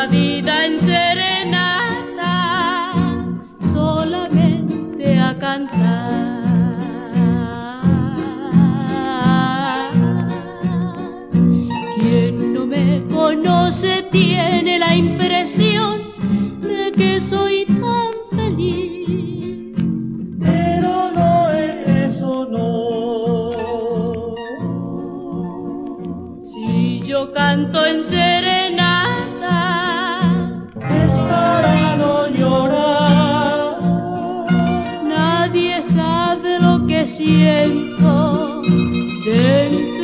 vida en serenata, solamente a cantar. Quien no me conoce tiene la impresión de que soy tan feliz, pero no es eso, no. Si yo canto en serenata, es para no llorar. nadie sabe lo que siento dentro